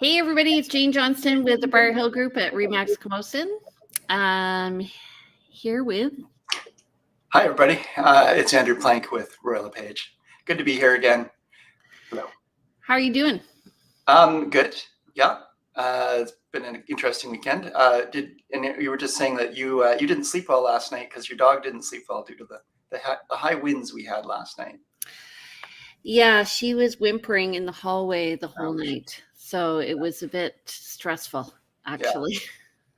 Hey everybody, it's Jane Johnston with the Briar Hill Group at Remax Camosun. Here with... Hi everybody, it's Andrew Plank with LePage. Good to be here again. Hello. How are you doing? Good. Yeah. It's been an interesting weekend. And you were just saying that you didn't sleep well last night because your dog didn't sleep well due to the high winds we had last night. Yeah, she was whimpering in the hallway the whole night. So it was a bit stressful, actually.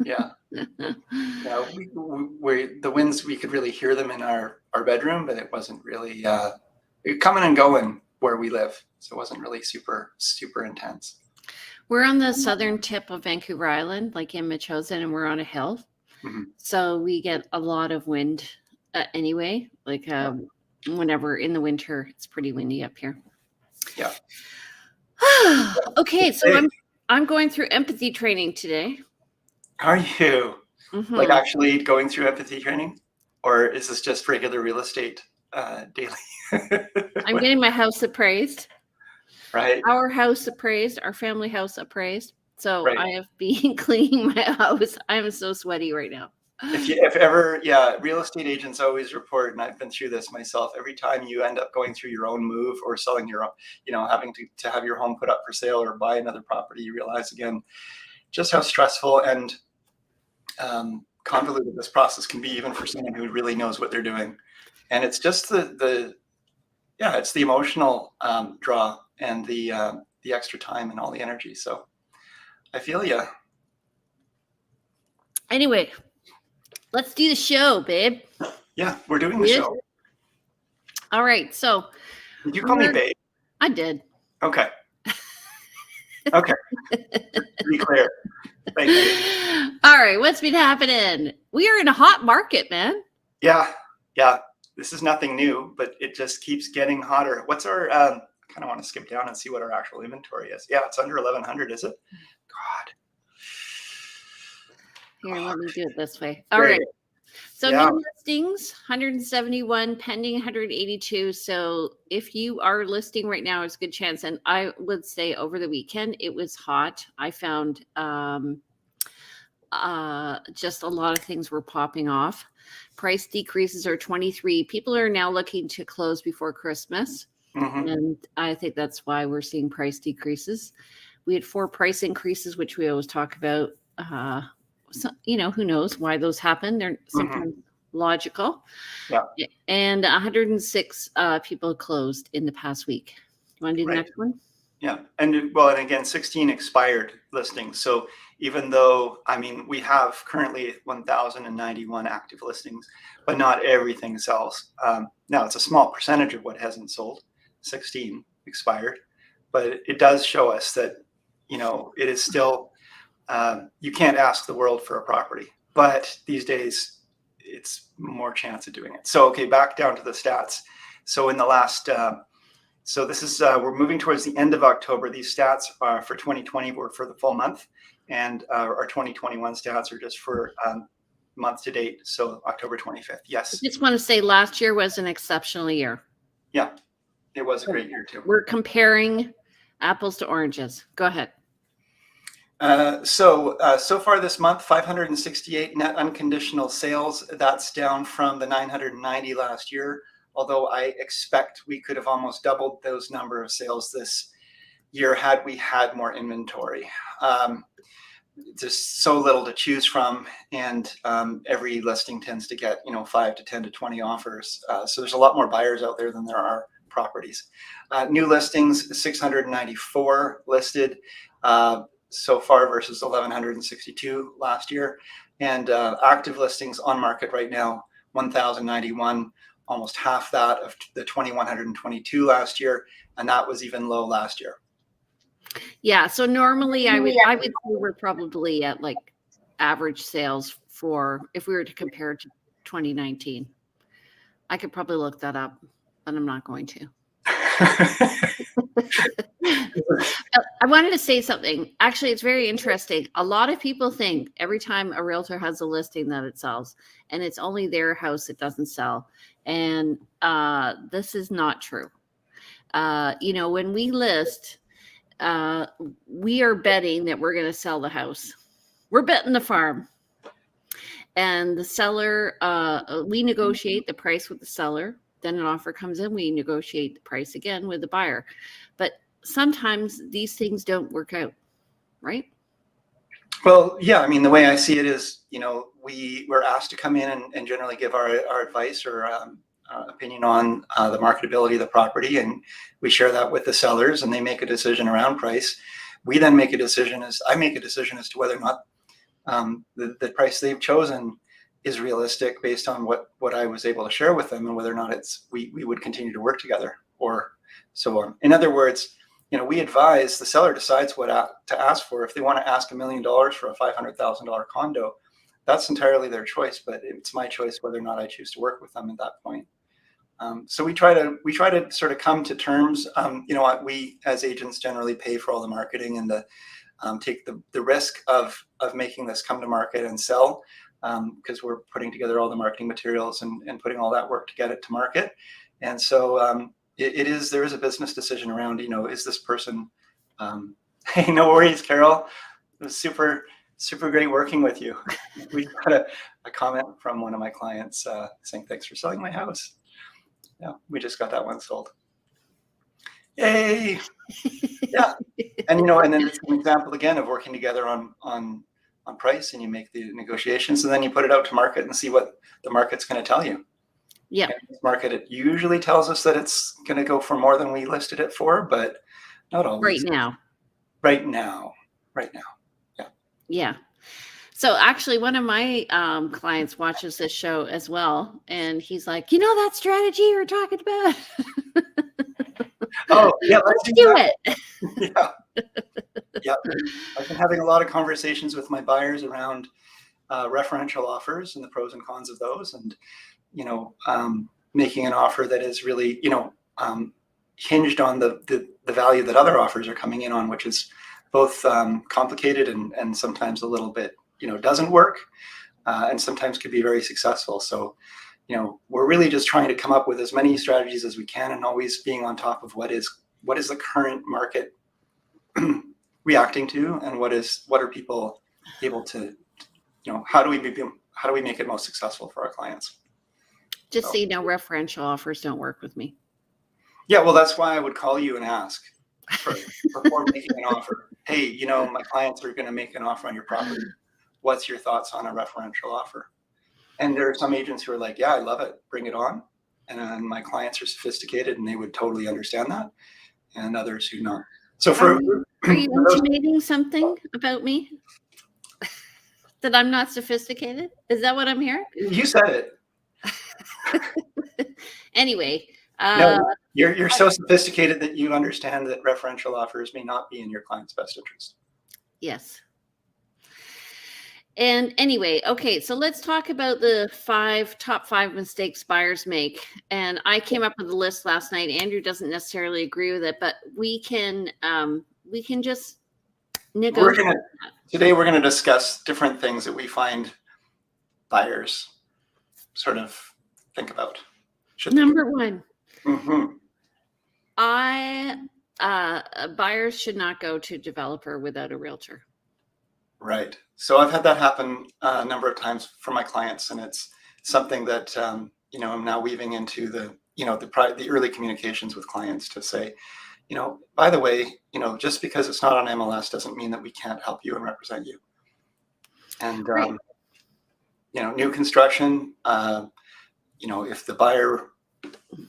Yeah. Yeah. The winds, we could really hear them in our bedroom, but it wasn't really coming and going where we live. So it wasn't really super intense. We're on the southern tip of Vancouver Island, like in Metchosin, and we're on a hill. Mm-hmm. So we get a lot of wind anyway, like whenever in the winter, it's pretty windy up here. Yeah. Okay, so I'm going through empathy training today. Are you? Mm-hmm. Like actually going through empathy training? Or is this just regular real estate daily? I'm getting my house appraised. Right. Our house appraised, our family house appraised. So right. I have been cleaning my house. I'm so sweaty right now. If ever, real estate agents always report, and I've been through this myself, every time you end up going through your own move or selling your own, having to have your home put up for sale or buy another property, you realize again just how stressful and convoluted this process can be, even for someone who really knows what they're doing. And it's just it's the emotional draw and the extra time and all the energy. So I feel you. Anyway, let's do the show, babe. Yeah, we're doing the show. All right. So did you call me babe? I did. Okay. Okay. To be clear. Thank you. All right. What's been happening? We are in a hot market, man. Yeah. This is nothing new, but it just keeps getting hotter. What's our, I kind of want to skip down and see what our actual inventory is. Yeah, it's under 1,100, is it? God. Here, let me do it this way. All right. So new listings, 171, pending 182. So if you are listing right now, it's a good chance. And I would say over the weekend, it was hot. I found just a lot of things were popping off. Price decreases are 23. People are now looking to close before Christmas. Mm-hmm. And I think that's why we're seeing price decreases. We had 4 price increases, which we always talk about. So, who knows why those happen? They're sometimes logical. Yeah. And 106 people closed in the past week. You want to do the next one? Yeah. And again, 16 expired listings. So even though, we have currently 1,091 active listings, but not everything sells. Now it's a small percentage of what hasn't sold, 16 expired, but it does show us that, it is still, you can't ask the world for a property, but these days it's more chance of doing it. So, okay, back down to the stats. So in the last, so this is, we're moving towards the end of October. These stats are for 2020 were for the full month, and our 2021 stats are just for month to date. So October 25th. Yes. I just want to say last year was an exceptional year. Yeah, it was a great year too. We're comparing apples to oranges. Go ahead. So far this month, 568 net unconditional sales. That's down from the 990 last year. Although I expect we could have almost doubled those number of sales this year had we had more inventory. There's so little to choose from, and every listing tends to get 5 to 10 to 20 offers. So there's a lot more buyers out there than there are properties. New listings, 694 listed. So far versus 1,162 last year, and active listings on market right now, 1,091, almost half that of the 2,122 last year, and that was even low last year. Yeah, so normally I would say we're probably at like average sales for, if we were to compare to 2019. I could probably look that up, but I'm not going to. I wanted to say something. Actually, it's very interesting. A lot of people think every time a realtor has a listing that it sells, and it's only their house that doesn't sell. And this is not true. When we list, we are betting that we're going to sell the house. We're betting the farm. And the seller, we negotiate the price with the seller. Then an offer comes in, we negotiate the price again with the buyer. But sometimes these things don't work out, right? Well, yeah, I mean, the way I see it is, we're asked to come in and generally give our advice or opinion on the marketability of the property, and we share that with the sellers, and they make a decision around price. We then make a decision I make a decision as to whether or not the price they've chosen is realistic based on what I was able to share with them, and whether or not we would continue to work together or so on. In other words, we advise, the seller decides what to ask for. If they want to ask $1 million for a $500,000 condo, that's entirely their choice, but it's my choice whether or not I choose to work with them at that point. So we try to sort of come to terms. We as agents generally pay for all the marketing and take the risk of making this come to market and sell, because we're putting together all the marketing materials and putting all that work to get it to market. And so there is a business decision around, is this person, hey, no worries, Carol. It was super great working with you. We got a comment from one of my clients saying, thanks for selling my house. Yeah, we just got that one sold. Yay. Yeah. And, and then it's an example again of working together on price, and you make the negotiations, and then you put it out to market and see what the market's going to tell you. Yeah. Market, it usually tells us that it's going to go for more than we listed it for, but not always. Right now. Yeah. Yeah. So actually, one of my clients watches this show as well, and he's like, that strategy you're talking about? Oh, yeah, let's do it. Yeah. Yeah. I've been having a lot of conversations with my buyers around referential offers and the pros and cons of those, and making an offer that is really hinged on the value that other offers are coming in on, which is both complicated and sometimes a little bit doesn't work, and sometimes could be very successful. So we're really just trying to come up with as many strategies as we can, and always being on top of what is the current market reacting to, and what are people able to, how do we make it most successful for our clients? Just so you know, referential offers don't work with me. Yeah, well, that's why I would call you and ask before making an offer. Hey, my clients are going to make an offer on your property. What's your thoughts on a referential offer? And there are some agents who are like, yeah, I love it, bring it on. And my clients are sophisticated and they would totally understand that, and others who not. So are you intimating something about me? That I'm not sophisticated? Is that what I'm hearing? You said it. Anyway. No, you're so sophisticated that you understand that referential offers may not be in your client's best interest. Yes. And anyway, okay, so let's talk about the top five mistakes buyers make. And I came up with a list last night. Andrew doesn't necessarily agree with it, but we can just negotiate. Today we're going to discuss different things that we find buyers sort of think about. Number one, mm-hmm. Buyers should not go to developer without a realtor. Right. So I've had that happen a number of times for my clients, and it's something that I'm now weaving into the early communications with clients to say, by the way, just because it's not on MLS doesn't mean that we can't help you and represent you. And right. New construction, if the buyer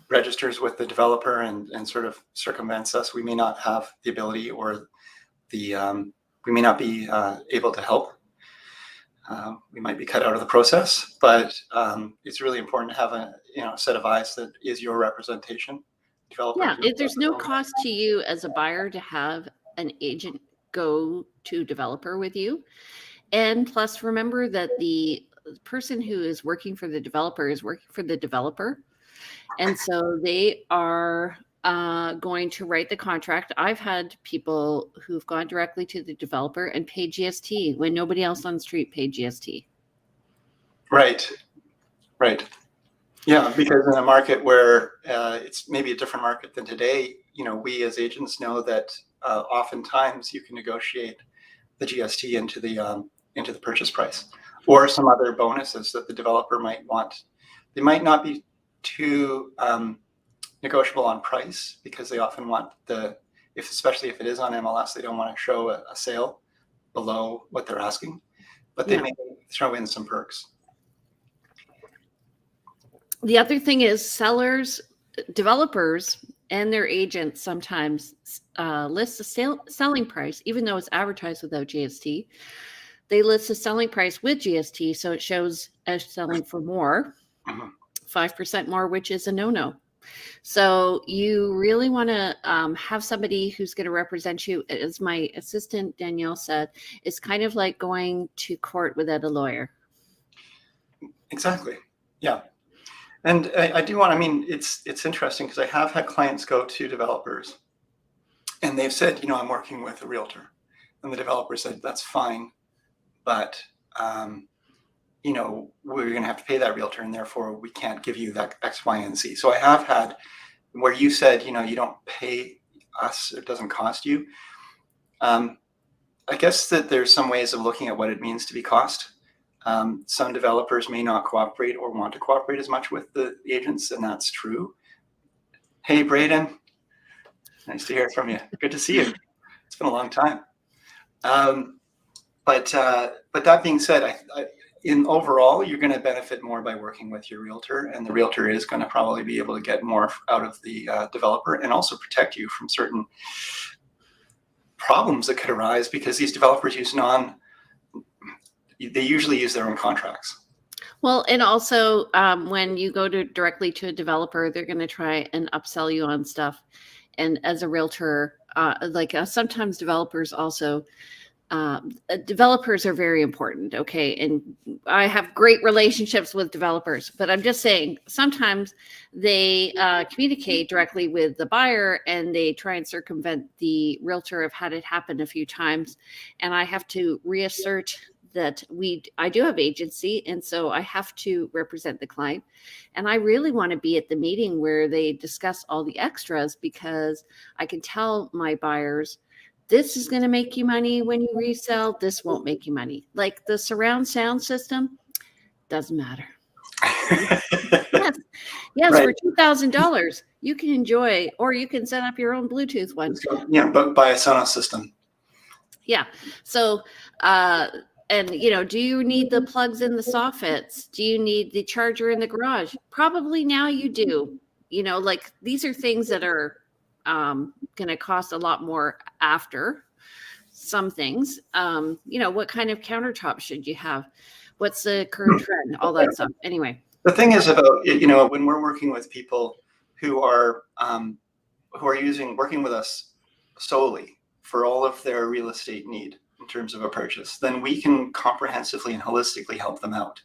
registers with the developer and sort of circumvents us, we may not have the ability or we may not be able to help. We might be cut out of the process, but it's really important to have a set of eyes that is your representation. Yeah, there's no cost to you as a buyer to have an agent go to developer with you. And plus, remember that the person who is working for the developer is working for the developer. And so they are going to write the contract. I've had people who've gone directly to the developer and paid GST when nobody else on the street paid GST. Right. Yeah, because in a market where it's maybe a different market than today, we as agents know that oftentimes you can negotiate the GST into the purchase price, or some other bonuses that the developer might want. They might not be too negotiable on price, because they often want especially if it is on MLS, they don't want to show a sale below what they're asking, but they may throw in some perks. The other thing is developers and their agents sometimes list the selling price, even though it's advertised without GST. They list the selling price with GST, so it shows as selling for more, 5% more, which is a no-no. So you really want to have somebody who's going to represent you. As my assistant Danielle said, it's kind of like going to court without a lawyer. Exactly. Yeah. And I do want, it's interesting, because I have had clients go to developers and they've said, I'm working with a realtor, and the developer said, that's fine, but we're going to have to pay that realtor, and therefore we can't give you that X, Y, and Z. So I have had where you said, you don't pay us, it doesn't cost you. I guess that there's some ways of looking at what it means to be cost. Some developers may not cooperate or want to cooperate as much with the agents, and that's true. Hey, Braden, nice to hear from you. Good to see you. It's been a long time. But that being said, in overall, you're going to benefit more by working with your realtor, and the realtor is going to probably be able to get more out of the developer, and also protect you from certain problems that could arise, because these developers they usually use their own contracts. Well, and also when you go directly to a developer, they're going to try and upsell you on stuff. And as a realtor, sometimes developers also, developers are very important. Okay. And I have great relationships with developers, but I'm just saying, sometimes they communicate directly with the buyer and they try and circumvent the realtor. I've had it happen a few times, and I have to reassert that I do have agency, and so I have to represent the client. And I really want to be at the meeting where they discuss all the extras, because I can tell my buyers, this is going to make you money when you resell. This won't make you money. Like the surround sound system, doesn't matter. Yes, right. For $2,000, you can enjoy, or you can set up your own Bluetooth one. Yeah, but buy a Sonos system. Yeah. So, and do you need the plugs in the soffits? Do you need the charger in the garage? Probably now you do. These are things that are going to cost a lot more after some things. What kind of countertop should you have? What's the current trend? All that stuff. Anyway. The thing is about, when we're working with people who are working with us solely for all of their real estate need in terms of a purchase, then we can comprehensively and holistically help them out.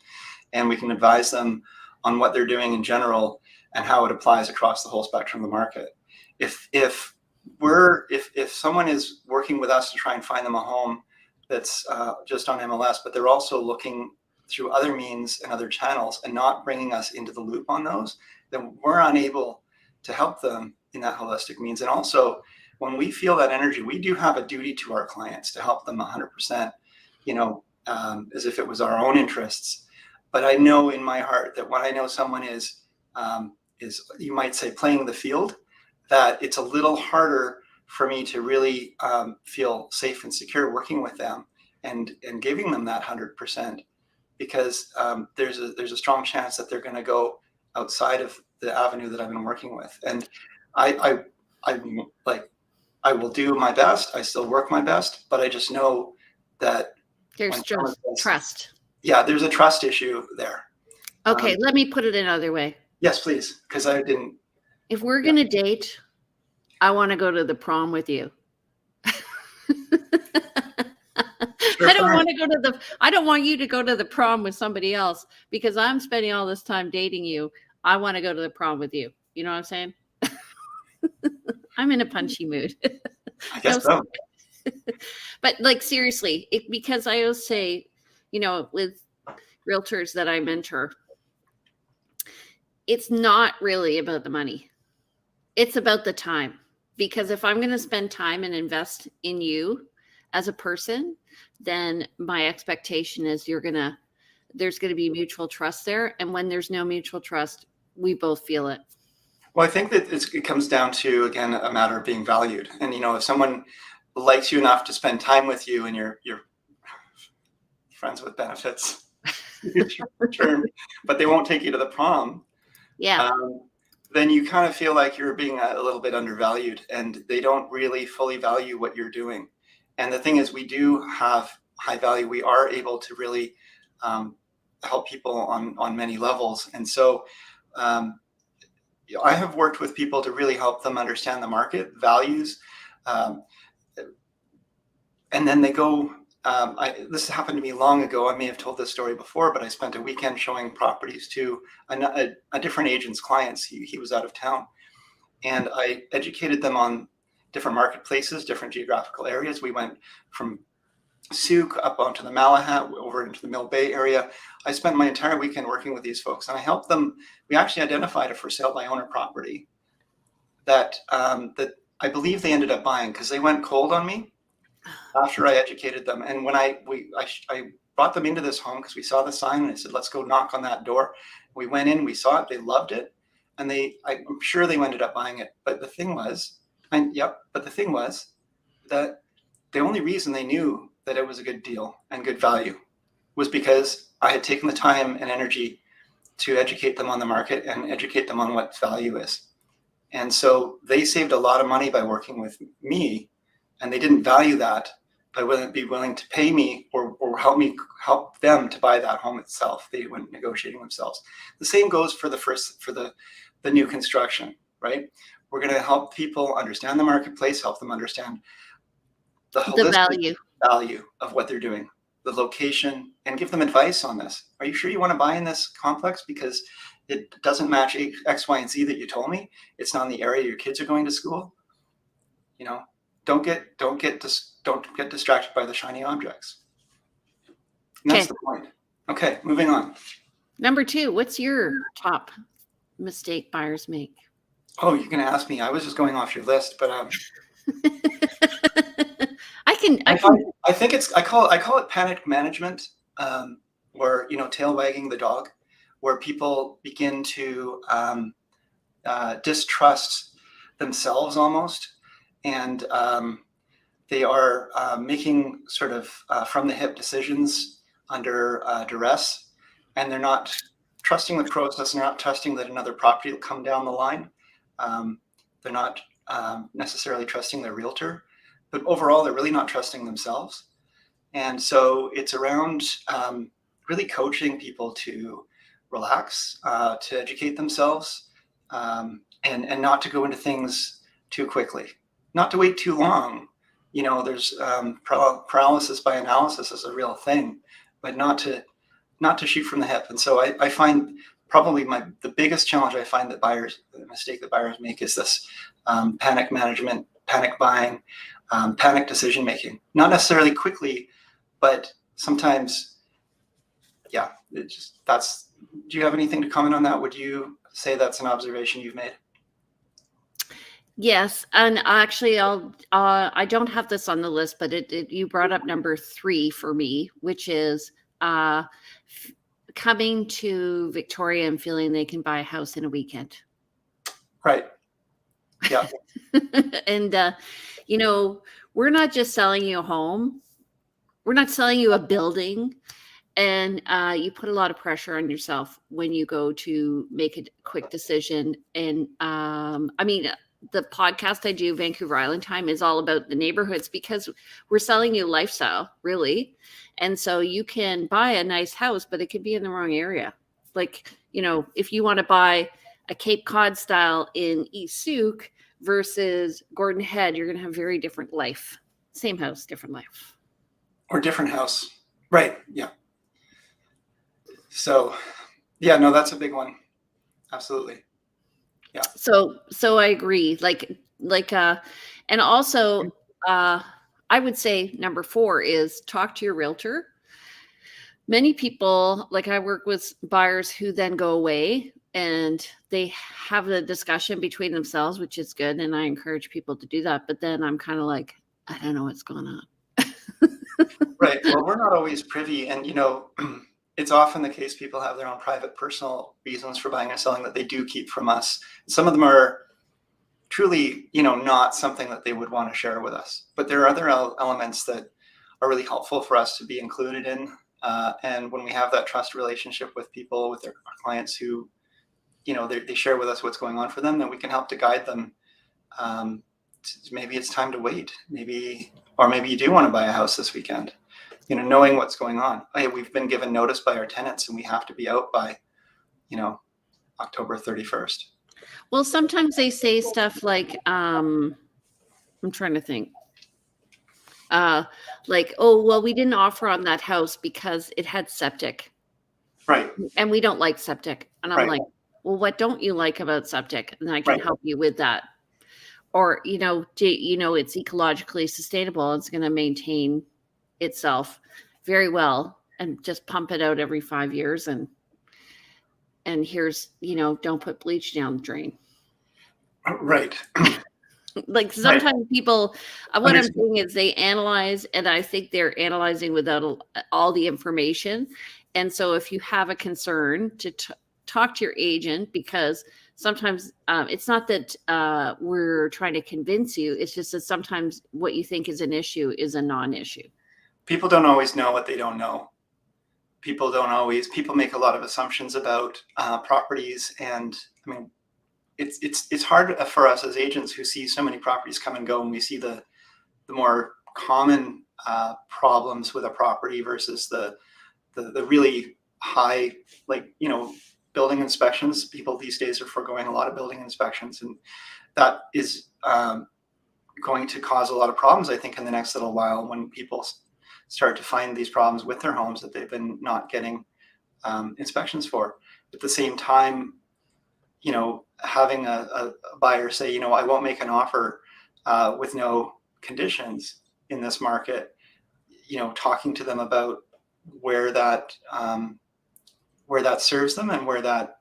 And we can advise them on what they're doing in general and how it applies across the whole spectrum of the market. If someone is working with us to try and find them a home that's just on MLS, but they're also looking through other means and other channels and not bringing us into the loop on those, then we're unable to help them in that holistic means. And also, when we feel that energy, we do have a duty to our clients to help them 100%, as if it was our own interests. But I know in my heart that when I know someone is you might say playing the field, that it's a little harder for me to really feel safe and secure working with them and giving them that 100%, because there's a strong chance that they're going to go outside of the avenue that I've been working with. And I will do my best. I still work my best, but I just know that there's just trust. Yeah, there's a trust issue there. Okay, let me put it another way. Yes, please, because I didn't. If we're going to date, I want to go to the prom with you. Sure, I don't want you to go to the prom with somebody else, because I'm spending all this time dating you. I want to go to the prom with you. You know what I'm saying? I'm in a punchy mood. I guess so. But seriously, because I always say, with realtors that I mentor, it's not really about the money. It's about the time. Because if I'm going to spend time and invest in you as a person, then my expectation is there's going to be mutual trust there. And when there's no mutual trust, we both feel it. Well, I think that it comes down to, again, a matter of being valued. And, if someone likes you enough to spend time with you and you're friends with benefits, term, but they won't take you to the prom. Yeah. Then you kind of feel like you're being a little bit undervalued, and they don't really fully value what you're doing. And the thing is, we do have high value. We are able to really help people on many levels. And so I have worked with people to really help them understand the market values. And then they go, this happened to me long ago. I may have told this story before, but I spent a weekend showing properties to a different agent's clients. He was out of town. And I educated them on different marketplaces, different geographical areas. We went from Souk up onto the Malahat, over into the Mill Bay area. I spent my entire weekend working with these folks, and I helped them. We actually identified a for sale by owner property that I believe they ended up buying, because they went cold on me after I educated them. And when I brought them into this home, because we saw the sign, and I said, let's go knock on that door. We went in, we saw it, they loved it, and I'm sure they ended up buying it. But the thing was, that the only reason they knew that it was a good deal and good value was because I had taken the time and energy to educate them on the market and educate them on what value is. And so they saved a lot of money by working with me, and they didn't value that, but wouldn't be willing to pay me or help them to buy that home itself. They went negotiating themselves. The same goes for the new construction, right? We're going to help people understand the marketplace, help them understand the holistic value of what they're doing, the location, and give them advice on this. Are you sure you want to buy in this complex? Because it doesn't match X, Y, and Z that you told me. It's not in the area your kids are going to school. Don't get distracted by the shiny objects. And that's the point. Okay, moving on. Number 2, what's your top mistake buyers make? Oh, you're going to ask me. I was just going off your list, but I think I call it panic management, or tail wagging the dog, where people begin to distrust themselves almost, and they are making sort of from the hip decisions under duress, and they're not trusting the process. They're not trusting that another property will come down the line. They're not necessarily trusting their realtor, but overall, they're really not trusting themselves. And so it's around really coaching people to relax, to educate themselves, and not to go into things too quickly, not to wait too long. There's paralysis by analysis is a real thing, but not to shoot from the hip. And so I find probably the biggest challenge I find the mistake that buyers make is this panic management, panic buying, panic decision making. Not necessarily quickly, but sometimes, yeah. Do you have anything to comment on that? Would you say that's an observation you've made? Yes, and actually, I don't have this on the list, but you brought up number 3 for me, which is coming to Victoria and feeling they can buy a house in a weekend. Right. Yeah. And we're not just selling you a home; we're not selling you a building. And you put a lot of pressure on yourself when you go to make a quick decision. And the podcast I do, Vancouver Island Time, is all about the neighborhoods, because we're selling you lifestyle, really. And so you can buy a nice house, but it could be in the wrong area. Like, if you want to buy a Cape Cod style in East Souk versus Gordon Head, you're going to have very different life. Same house, different life. Or different house. Right. Yeah. So, yeah, no, that's a big one. Absolutely. Yeah. So I agree. And also, I would say number 4 is talk to your realtor. Many people, I work with buyers who then go away and they have the discussion between themselves, which is good. And I encourage people to do that. But then I'm kind of like, I don't know what's going on. Right. Well, we're not always privy, and it's often the case people have their own private personal reasons for buying or selling that they do keep from us. Some of them are truly, not something that they would want to share with us. But there are other elements that are really helpful for us to be included in. And when we have that trust relationship with people, with our clients who, they share with us what's going on for them, then we can help to guide them. Maybe it's time to wait. Maybe you do want to buy a house this weekend. Knowing what's going on. Hey, we've been given notice by our tenants, and we have to be out by, October 31st. Well, sometimes they say stuff like, I'm trying to think. Like, oh, well, we didn't offer on that house because it had septic. Right. And we don't like septic. And I'm Right. like, well, what don't you like about septic? And I can Right. help you with that. Or, it's ecologically sustainable. It's going to maintain itself very well, and just pump it out every 5 years. And here's, don't put bleach down the drain. Right. Like sometimes people, what I'm saying is they analyze, and I think they're analyzing without all the information. And so if you have a concern, to talk to your agent, because sometimes it's not that we're trying to convince you. It's just that sometimes what you think is an issue is a non-issue. People don't always know what they don't know. People make a lot of assumptions about properties. And I mean, it's hard for us as agents who see so many properties come and go, and we see the more common problems with a property versus the really high, building inspections. People these days are foregoing a lot of building inspections, and that is going to cause a lot of problems, I think, in the next little while, when people start to find these problems with their homes that they've been not getting inspections for. At the same time, having a buyer say, I won't make an offer with no conditions in this market, talking to them about where that serves them, and where that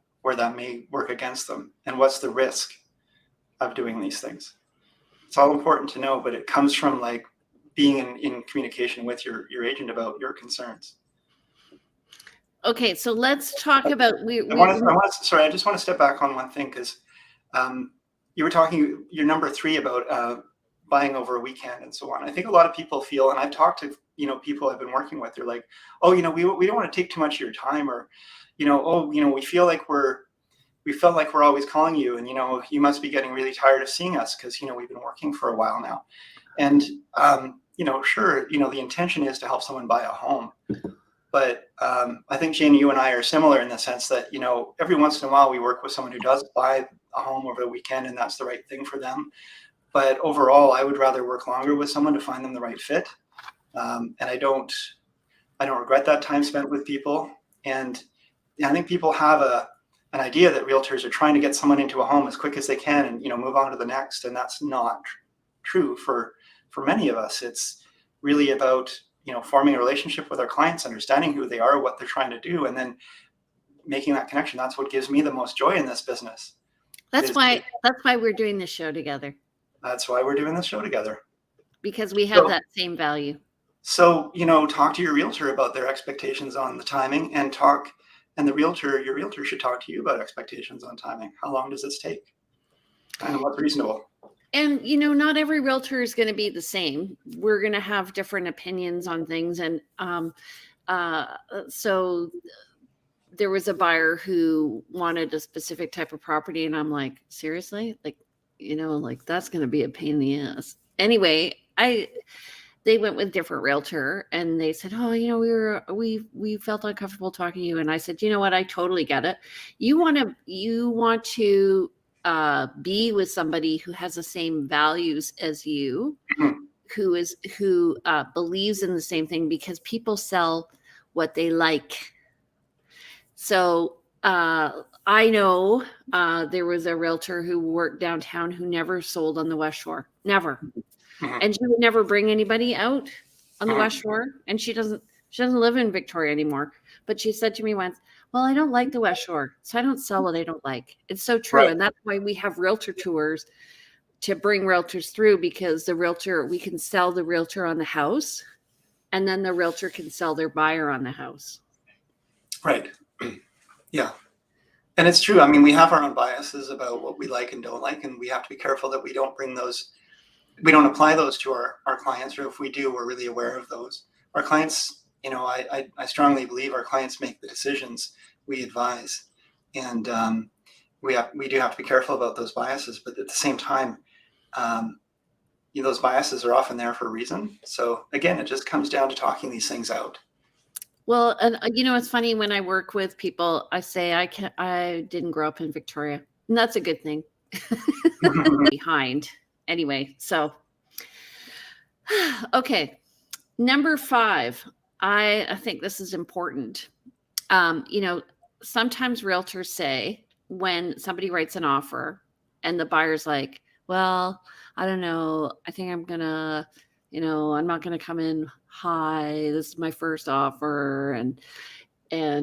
may work against them, and what's the risk of doing these things. It's all important to know, but it comes from being in communication with your agent about your concerns. Okay, so let's talk about. I just want to step back on one thing, because you were talking, your number 3, about buying over a weekend and so on. I think a lot of people feel, and I've talked to people I've been working with, they're like, oh, we don't want to take too much of your time, or we feel like we're always calling you, and you must be getting really tired of seeing us, because we've been working for a while now. And sure, the intention is to help someone buy a home. But I think, Jane, you and I are similar in the sense that, every once in a while we work with someone who does buy a home over the weekend, and that's the right thing for them. But overall, I would rather work longer with someone to find them the right fit. And I don't regret that time spent with people. And I think people have an idea that realtors are trying to get someone into a home as quick as they can and, move on to the next. And that's not true for many of us. It's really about, forming a relationship with our clients, understanding who they are, what they're trying to do, and then making that connection. That's what gives me the most joy in this business. That's why we're doing this show together. That's why we're doing this show together. Because we have that same value. So, talk to your realtor about their expectations on the timing, and your realtor should talk to you about expectations on timing. How long does this take? And what's reasonable? And, not every realtor is going to be the same. We're going to have different opinions on things. And so there was a buyer who wanted a specific type of property. And I'm like, seriously? That's going to be a pain in the ass. Anyway, they went with a different realtor, and they said, oh, we felt uncomfortable talking to you. And I said, you know what? I totally get it. You want to be with somebody who has the same values as you, who believes in the same thing, because people sell what they like. So I know there was a realtor who worked downtown who never sold on the West Shore, never. And she would never bring anybody out on the West Shore. And she doesn't live in Victoria anymore. But she said to me once, well, I don't like the West Shore, so I don't sell what I don't like. It's so true. Right. And that's why we have realtor tours to bring realtors through, because we can sell the realtor on the house, and then the realtor can sell their buyer on the house. Right. Yeah. And it's true. I mean, we have our own biases about what we like and don't like, and we have to be careful that we don't apply those to our clients, or if we do, we're really aware of those. Our clients, I strongly believe our clients make the decisions we advise. And we do have to be careful about those biases, but at the same time, those biases are often there for a reason. So again, it just comes down to talking these things out. Well, and it's funny, when I work with people, I say I didn't grow up in Victoria, and that's a good thing. Behind anyway. So, okay. Number 5, I think this is important. Sometimes realtors say, when somebody writes an offer and the buyer's like, well, I don't know, I think I'm gonna, I'm not gonna come in high. This is my first offer. And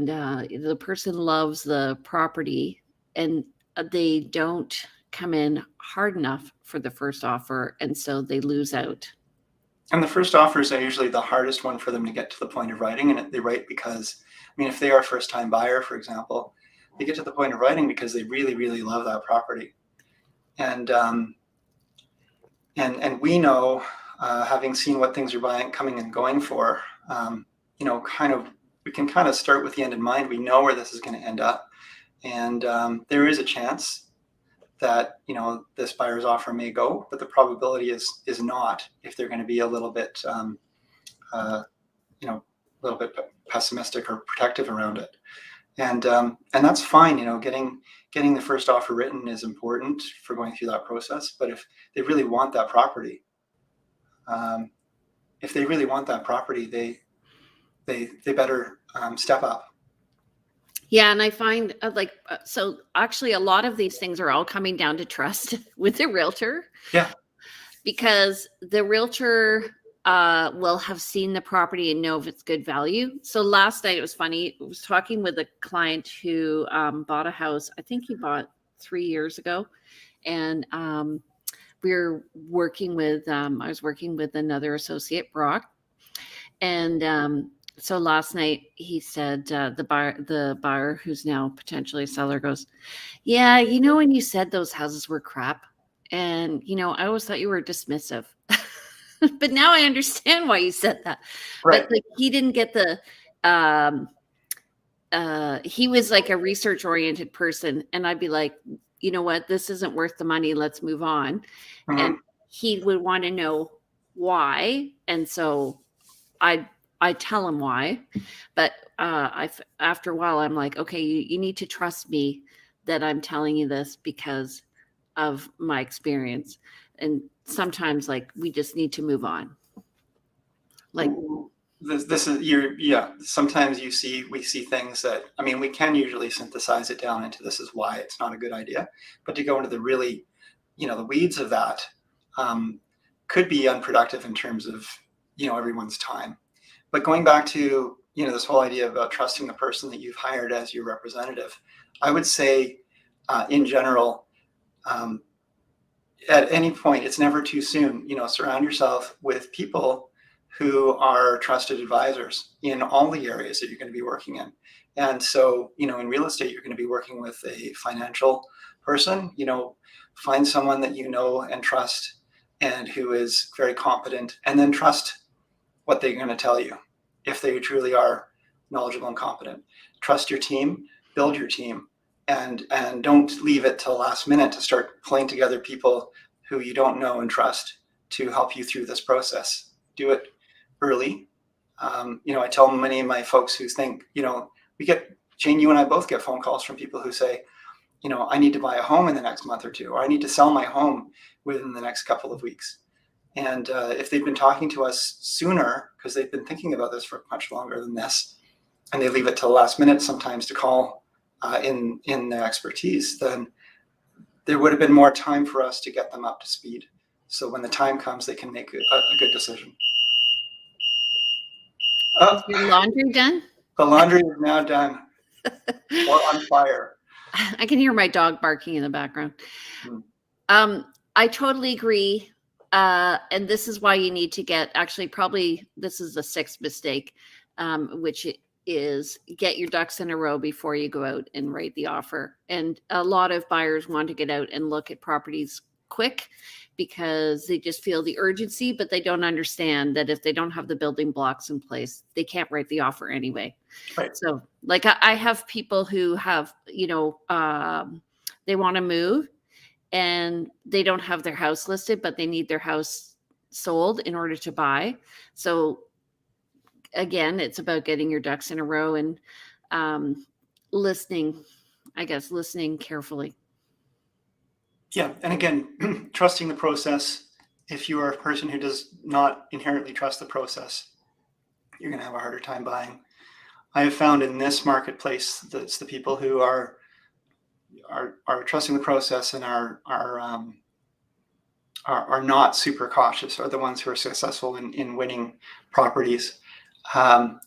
the person loves the property, and they don't come in hard enough for the first offer, and so they lose out. And the first offers are usually the hardest one for them to get to the point of writing. And they write because, if they are a first-time buyer, for example, they get to the point of writing because they really, really love that property. And we know, having seen what things are coming and going for, we can kind of start with the end in mind. We know where this is going to end up, and there is a chance that this buyer's offer may go, but the probability is not, if they're going to be a little bit pessimistic or protective around it. And that's fine. Getting the first offer written is important for going through that process. But if they really want that property, they better step up. Yeah, and I find so actually a lot of these things are all coming down to trust with the realtor. Yeah. Because the realtor will have seen the property and know if it's good value. So last night, it was funny. I was talking with a client who bought a house. I think he bought 3 years ago. And we were working with, I was working with another associate, Brock. And so last night he said, the buyer who's now potentially a seller goes, yeah, when you said those houses were crap, and I always thought you were dismissive, but now I understand why you said that. Right. But he didn't get the he was like a research oriented person, and I'd be like, you know what, this isn't worth the money, let's move on. Mm-hmm. And he would want to know why, and so I tell him why. But after a while, I'm like, okay, you need to trust me that I'm telling you this because of my experience. And sometimes we just need to move on. This is sometimes we see things that, we can usually synthesize it down into, this is why it's not a good idea. But to go into the really, the weeds of that could be unproductive in terms of, everyone's time. But going back to, this whole idea about trusting the person that you've hired as your representative, I would say, in general, at any point, it's never too soon. Surround yourself with people who are trusted advisors in all the areas that you're going to be working in. And so, in real estate, you're going to be working with a financial person. Find someone that you know and trust, and who is very competent, and then trust what they're going to tell you if they truly are knowledgeable and competent. Trust your team, build your team, and don't leave it till the last minute to start pulling together people who you don't know and trust to help you through this process. Do it early. I tell many of my folks who think, Jane, you and I both get phone calls from people who say, I need to buy a home in the next month or two, or I need to sell my home within the next couple of weeks. And if they've been talking to us sooner, because they've been thinking about this for much longer than this, and they leave it till the last minute sometimes to call in their expertise, then there would have been more time for us to get them up to speed. So when the time comes, they can make a good decision. Is your laundry done? The laundry is now done. or on fire. I can hear my dog barking in the background. I totally agree. And this is why you need to get, actually, probably this is the sixth mistake, which is get your ducks in a row before you go out and write the offer. And a lot of buyers want to get out and look at properties quick because they just feel the urgency, but they don't understand that if they don't have the building blocks in place, they can't write the offer anyway. Right. So like I have people who have, they want to move and they don't have their house listed, but they need their house sold in order to buy. So again, it's about getting your ducks in a row and listening carefully. Yeah. And again, trusting the process. If you are a person who does not inherently trust the process, you're going to have a harder time buying. I have found in this marketplace that's the people who are trusting the process and are not super cautious are the ones who are successful in winning properties. And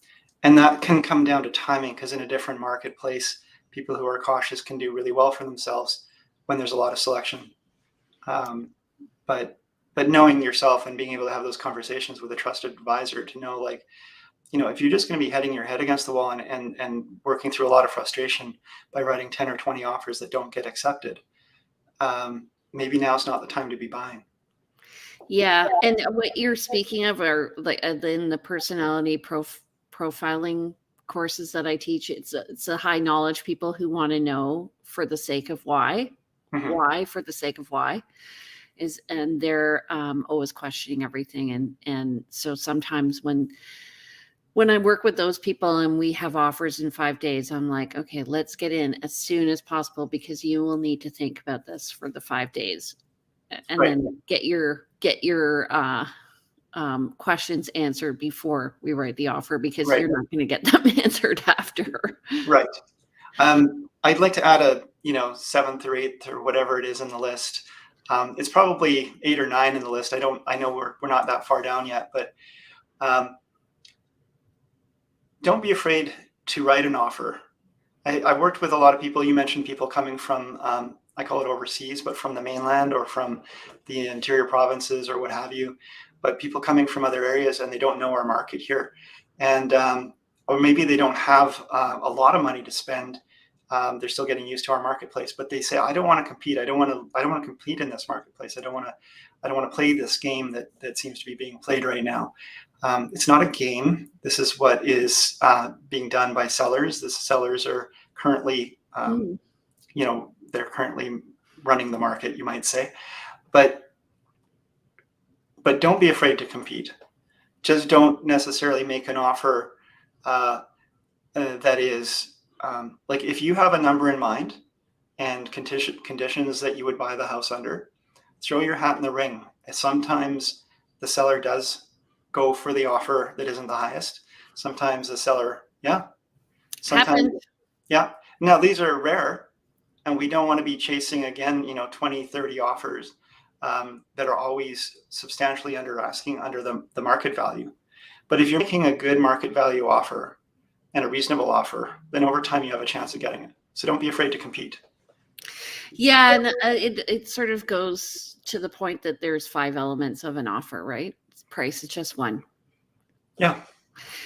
that can come down to timing, because in a different marketplace, people who are cautious can do really well for themselves when there's a lot of selection. But knowing yourself and being able to have those conversations with a trusted advisor to know, like, if you're just going to be hitting your head against the wall and working through a lot of frustration by writing 10 or 20 offers that don't get accepted, maybe now's not the time to be buying. Yeah. And what you're speaking of are like in the personality profiling courses that I teach, it's a high knowledge people who want to know for the sake of why, for the sake of why and they're always questioning everything. And so sometimes when I work with those people and we have offers in 5 days, I'm like, okay, let's get in as soon as possible because you will need to think about this for the 5 days, and then get your questions answered before we write the offer, because you're not going to get them answered after. Right. I'd like to add a 7th or 8th or whatever it is in the list. It's probably 8 or 9 in the list. I know we're not that far down yet, but don't be afraid to write an offer. I worked with a lot of people. You mentioned people coming from, I call it overseas, but from the mainland or from the interior provinces or what have you, but people coming from other areas and they don't know our market here. And, or maybe they don't have a lot of money to spend. They're still getting used to our marketplace, but they say, I don't want to compete. I don't want to compete in this marketplace. I don't want to play this game that seems to be being played right now. It's not a game. This is what is being done by sellers. The sellers are currently, they're currently running the market, you might say. But don't be afraid to compete. Just don't necessarily make an offer that is like, if you have a number in mind and conditions that you would buy the house under, throw your hat in the ring. Sometimes the seller does go for the offer that isn't the highest. Sometimes the seller, sometimes, Now these are rare, and we don't want to be chasing again, 20, 30 offers that are always substantially under asking, under the market value. But if you're making a good market value offer and a reasonable offer, then over time you have a chance of getting it. So don't be afraid to compete. Yeah, and it sort of goes to the point that there's 5 elements of an offer, right? Price is just one. Yeah.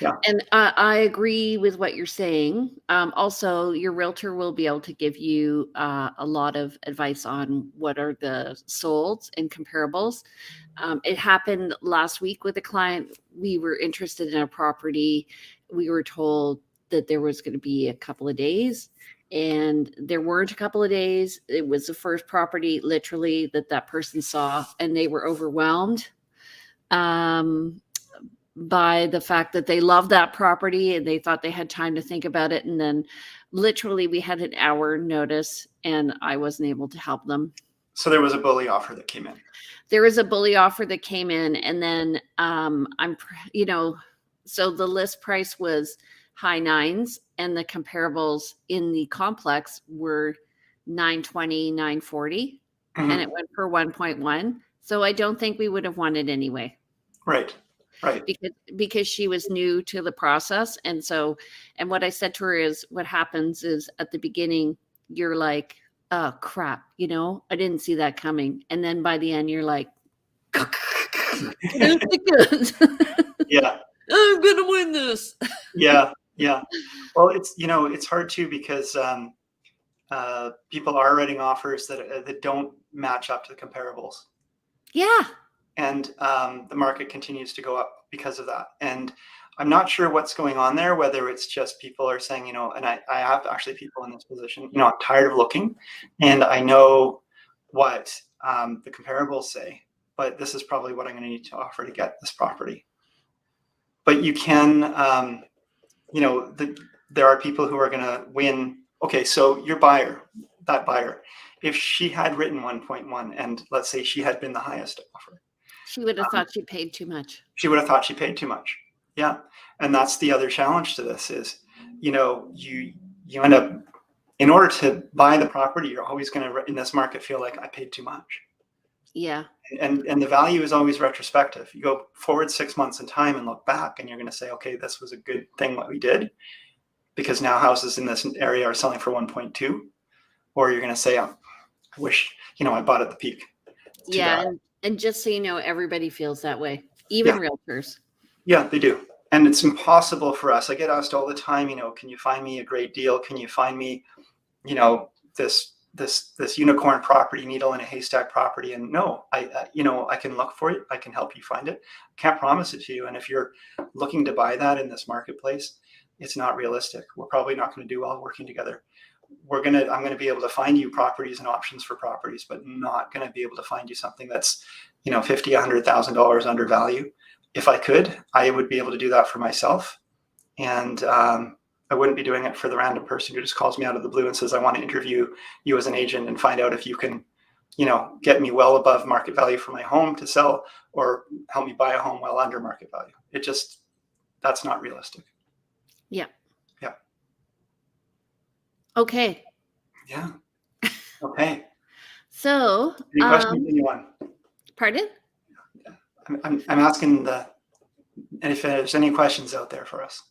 And I agree with what you're saying. Also, your realtor will be able to give you a lot of advice on what are the solds and comparables. It happened last week with a client. We were interested in a property. We were told that there was going to be a couple of days, and there weren't a couple of days. It was the first property literally that person saw, and they were overwhelmed by the fact that they loved that property and they thought they had time to think about it. And then literally we had an hour notice and I wasn't able to help them. So there was a bully offer that came in. There was a bully offer that came in, and then so the list price was high 9s and the comparables in the complex were 920, 940, and it went for 1.1. So I don't think we would have won it anyway. Right. Right. because she was new to the process. And so, and what I said to her is, what happens is at the beginning, you're like, oh crap, I didn't see that coming. And then by the end, you're like, get out the guns. Yeah. I'm gonna win this. Yeah. Yeah. Well, it's hard too, because people are writing offers that don't match up to the comparables. Yeah. And the market continues to go up because of that. And I'm not sure what's going on there, whether it's just people are saying, and I have actually people in this position, I'm tired of looking, and I know what the comparables say, but this is probably what I'm going to need to offer to get this property. But you can, there are people who are going to win. Okay, so your buyer, that buyer, if she had written 1.1 and let's say she had been the highest offer, she would have thought she paid too much. She would have thought she paid too much. Yeah. And that's the other challenge to this is, you end up, in order to buy the property, you're always going to, in this market, feel like I paid too much. Yeah. And the value is always retrospective. You go forward 6 months in time and look back, and you're going to say, okay, this was a good thing what we did, because now houses in this area are selling for 1.2. Or you're going to say, I wish, I bought at the peak. Yeah. And just so you know, everybody feels that way, even realtors. Yeah, they do. And it's impossible for us. I get asked all the time, can you find me a great deal? Can you find me, this unicorn property, needle in a haystack property? And no, I can look for it. I can help you find it. I can't promise it to you. And if you're looking to buy that in this marketplace, it's not realistic. We're probably not going to do well working together. I'm going to be able to find you properties and options for properties, but not going to be able to find you something that's, $50,000, $100,000 under value. If I could, I would be able to do that for myself. And I wouldn't be doing it for the random person who just calls me out of the blue and says, I want to interview you as an agent and find out if you can, get me well above market value for my home to sell, or help me buy a home well under market value. That's not realistic. Yeah. Yeah. Okay. Yeah. Okay. So, any questions, anyone? Pardon? I'm asking if there's any questions out there for us.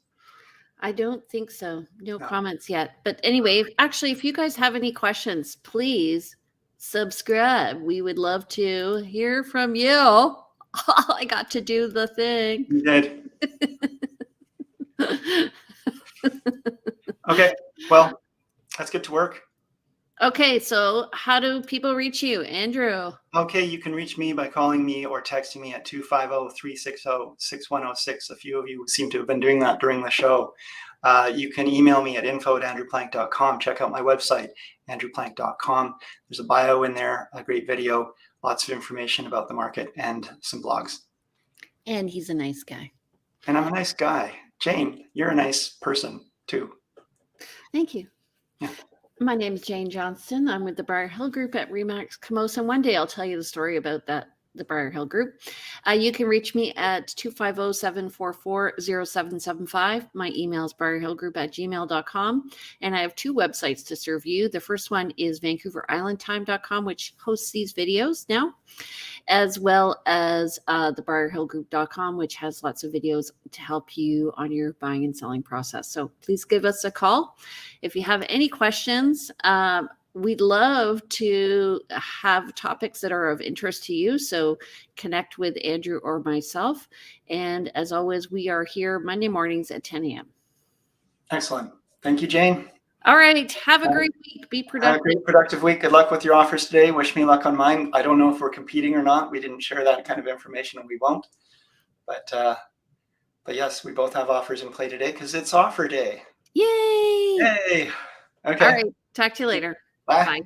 I don't think so. No comments yet. But anyway, actually, if you guys have any questions, please subscribe. We would love to hear from you. I got to do the thing. You did. Okay. Well, let's get to work. Okay. So how do people reach you, Andrew? Okay. You can reach me by calling me or texting me at 250-360-6106. A few of you seem to have been doing that during the show. You can email me at info@andrewplank.com. Check out my website, andrewplank.com. There's a bio in there, a great video, lots of information about the market, and some blogs. And he's a nice guy. And I'm a nice guy. Jane, you're a nice person too. Thank you. Yeah. My name is Jane Johnston. I'm with the Briar Hill Group at Remax Camosa. And one day I'll tell you the story about the Briar Hill Group. You can reach me at 250-744-0775. My email is briarhillgroup@gmail.com. And I have two websites to serve you. The first one is vancouverislandtime.com, which hosts these videos now, as well as thebriarhillgroup.com, which has lots of videos to help you on your buying and selling process. So please give us a call. If you have any questions, we'd love to have topics that are of interest to you. So connect with Andrew or myself. And as always, we are here Monday mornings at 10 a.m. Excellent. Thank you, Jane. All right. Have a great week. Be productive. Have a great productive week. Good luck with your offers today. Wish me luck on mine. I don't know if we're competing or not. We didn't share that kind of information, and we won't. But yes, we both have offers in play today because it's offer day. Yay! Yay! Okay. All right. Talk to you later. Bye. Bye.